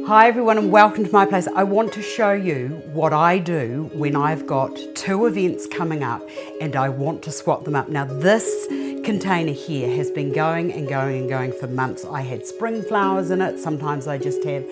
Hi everyone and welcome to my place. I want to show you what I do when I've got two events coming up and I want to swap them up. Now this container here has been going and going and going for months. I had spring flowers in it. Sometimes I just have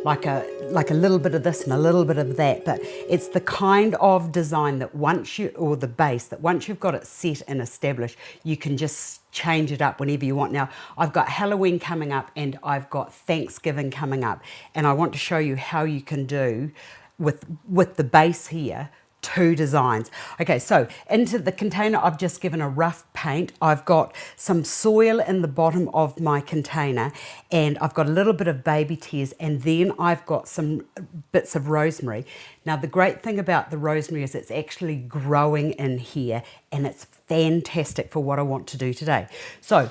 like a little bit of this and a little bit of that, but it's the kind of design that once you, or the base, that once you've got it set and established, you can just change it up whenever you want. Now, I've got Halloween coming up and I've got Thanksgiving coming up, and I want to show you how you can do with the base here two designs. Okay, so into the container I've just given a rough paint. I've got some soil in the bottom of my container and I've got a little bit of baby tears, and then I've got some bits of rosemary. Now the great thing about the rosemary is it's actually growing in here and it's fantastic for what I want to do today. So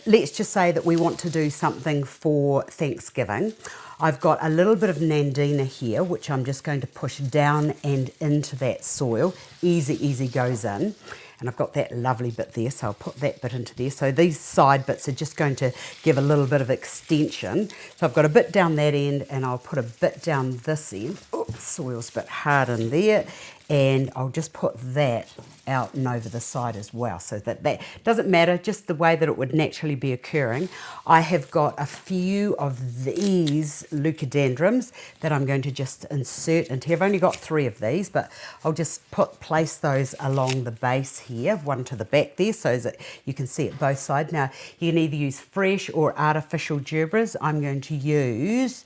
let's just say that we want to do something for Thanksgiving. I've got a little bit of nandina here, which I'm just going to push down and into that soil. Easy goes in. And I've got that lovely bit there, so I'll put that bit into there. So these side bits are just going to give a little bit of extension. So I've got a bit down that end and I'll put a bit down this end. Oops, soil's a bit hard in there. And I'll just put that out and over the side as well, so that doesn't matter, just the way that it would naturally be occurring. I have got a few of these leucadendrums that I'm going to just insert into here. I've only got 3 of these, but I'll just place those along the base here, one to the back there, so that you can see it both sides. Now, you can either use fresh or artificial gerberas. I'm going to use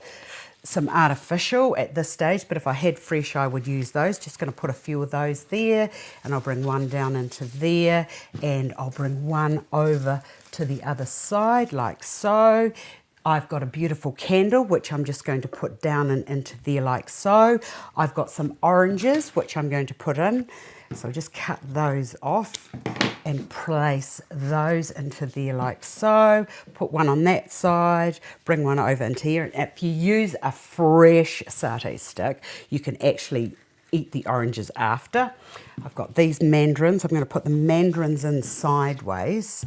some artificial at this stage, but if I had fresh I would use those. Just going to put a few of those there, and I'll bring one down into there, and I'll bring one over to the other side like so. I've got a beautiful candle which I'm just going to put down and into there like so. I've got some oranges which I'm going to put in, so I'll just cut those off and place those into there like so. Put one on that side, bring one over into here. And if you use a fresh satay stick, you can actually eat the oranges after. I've got these mandarins. I'm going to put the mandarins in sideways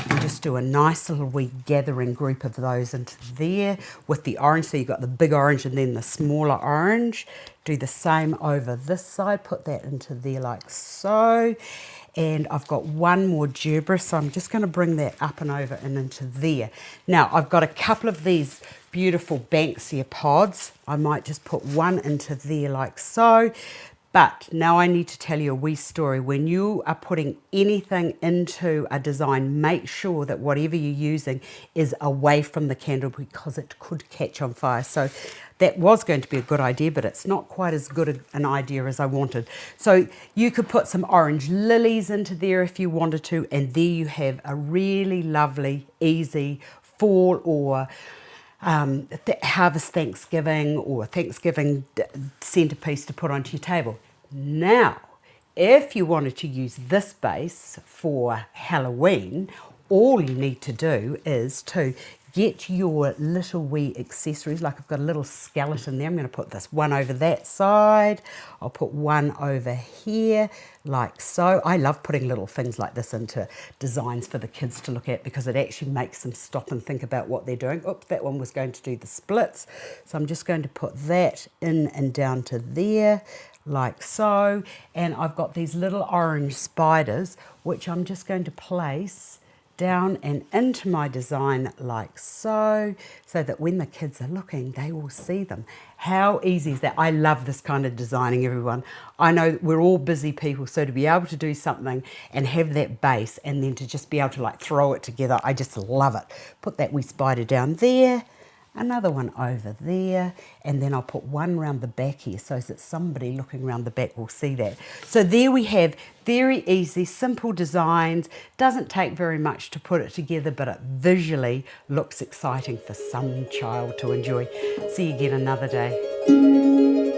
and just do a nice little wee gathering group of those into there with the orange. So you've got the big orange and then the smaller orange. Do the same over this side. Put that into there like so. And I've got one more gerbera, so I'm just going to bring that up and over and into there. Now, I've got a couple of these beautiful Banksia pods. I might just put one into there like so. But now I need to tell you a wee story. When you are putting anything into a design, make sure that whatever you're using is away from the candle, because it could catch on fire. So that was going to be a good idea, but it's not quite as good an idea as I wanted. So you could put some orange lilies into there if you wanted to, and there you have a really lovely, easy fall or harvest Thanksgiving or Thanksgiving centerpiece to put onto your table. Now, if you wanted to use this base for Halloween, all you need to do is to get your little wee accessories. Like I've got a little skeleton there. I'm going to put this one over that side. I'll put one over here like so. I love putting little things like this into designs for the kids to look at, because it actually makes them stop and think about what they're doing. Oops, that one was going to do the splits. So I'm just going to put that in and down to there like so. And I've got these little orange spiders, which I'm just going to place down and into my design like so, so that when the kids are looking, they will see them. How easy is that? I love this kind of designing, everyone. I know we're all busy people, so to be able to do something and have that base and then to just be able to like throw it together, I just love it. Put that wee spider down there, another one over there, and then I'll put one around the back here so that somebody looking around the back will see that. So there we have very easy, simple designs. Doesn't take very much to put it together, but it visually looks exciting for some child to enjoy. See you again another day.